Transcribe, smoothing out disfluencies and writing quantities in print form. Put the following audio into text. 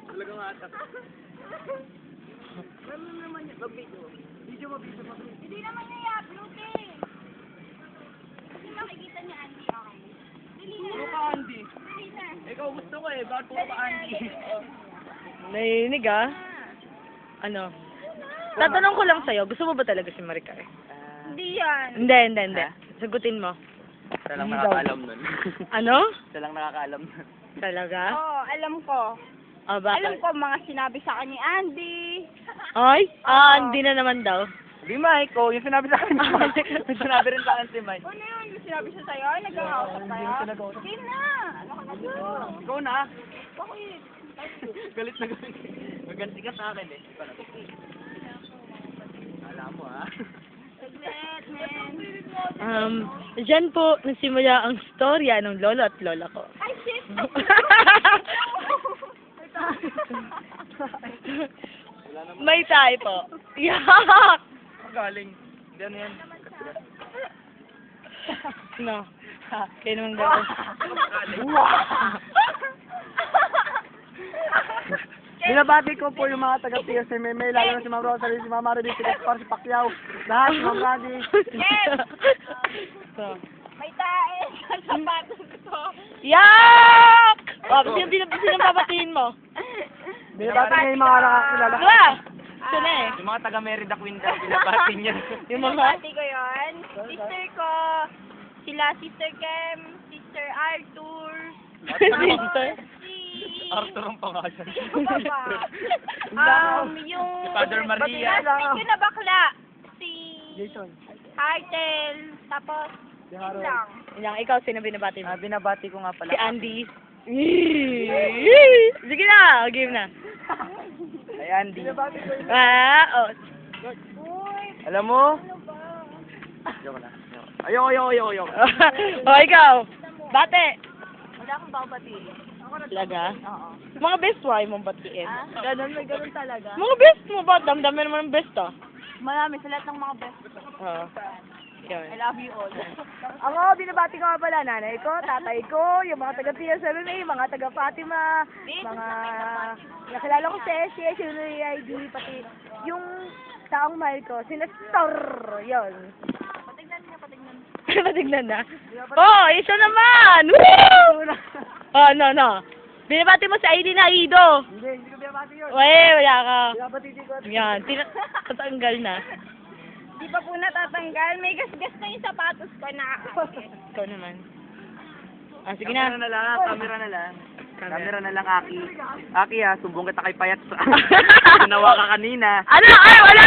Talagang atak. Ano naman yun? Mag-video. Video mo. Hindi naman niya i-upload eh. Kasi makikita niya Andy, okay? Dali na. Puro ka, Andy. Dali na. Ikaw gusto ko eh. Bakit puro ka, Andy? Naiinig ah. Ano? Tatanong ko lang sa'yo, gusto mo ba talaga si Maricar? Hindi yan. Hindi. Sagutin mo. Siya lang nakakaalam nun. Ano? Siya lang nakakaalam nun. Talaga? Oo, alam ko. Ah, Alam bakit? ko mga sinabi sa akin ni Andy. Ay? Ah, hindi na naman daw. Di Mike, oh, yung sinabi sa akin ni Mike. May sinabi rin sa akin si Mike. Ano yun? Yung sinabi siya sa'yo? Nag-aawap kayo? Hindi na. Ano ka na doon? Ikaw na. Bakit? Galit na galit. Maganti ka sa akin eh. Alam mo ah. Saglit, man. Diyan po nagsimula ang storya ng lolo at lola ko. Ay, shit! May typo. Yak! Galing. Hindi ano yan. No. Kaya naman gawin. Binabati ko po yung mga taga-PSMMA, lalo na si Ma'am Rosalie, si Ma'am Maribel, si Gaspar, si Pacquiao, lahat, si Ma'am Randy. So. May tae sa sapatos ko. Yak! Oh, sino babatiin mo? Binabati niya yung mga nakakilala. Diba? Sino eh? Yung mga taga-Merida Queen daw, binabati niya. Yung mga? Binabati ko yun. Sister ko. Sila Sister Kem, Sister Arthur. Sister? Si... Arthur ang pangalan. yung... Si Father Maria. Classmate ko na bakla. Si... Jason. Artel. Tapos... Si Yun Harold. lang. Yang ikaw, sino binabati mo? Binabati ko nga pala. Si Andy. Sige na, game na. Ay, Andy. Binabati ko yung... Oh. Uy, Alam mo? ano ba? Ayoko na. Ayoko. Oh, ikaw. Bate. Wala akong babatiin. Talaga? Oo. Mga best why mong batiin? Ganun, may ganun talaga. Mga best mo ba? Damdamin naman ng best ah. Marami sa lahat ng mga best. Oo. Yun. I love you all. Ako, binabati ko nga pala nanay ko, tatay ko, yung mga taga-PSMMA, mga taga-Fatima, mga nakilala ko si Essie, si ID, pati yung taong mahal ko, si Nestor, yun. Patignan na. Oh, isa naman! Woo! Oh, no. Binabati mo si ID na Ido. Hindi ko binabati yun. Wala ka. Binabati ko. Yan, tatanggal na. Di pa po natatanggal. May gas-gas na yung sapatos ko na. Ikaw naman. Ah, sige na. Camera na lang, Aki. Aki sumbong kita kay Payat sa... Ginawa ka kanina. Ano? Ay, wala!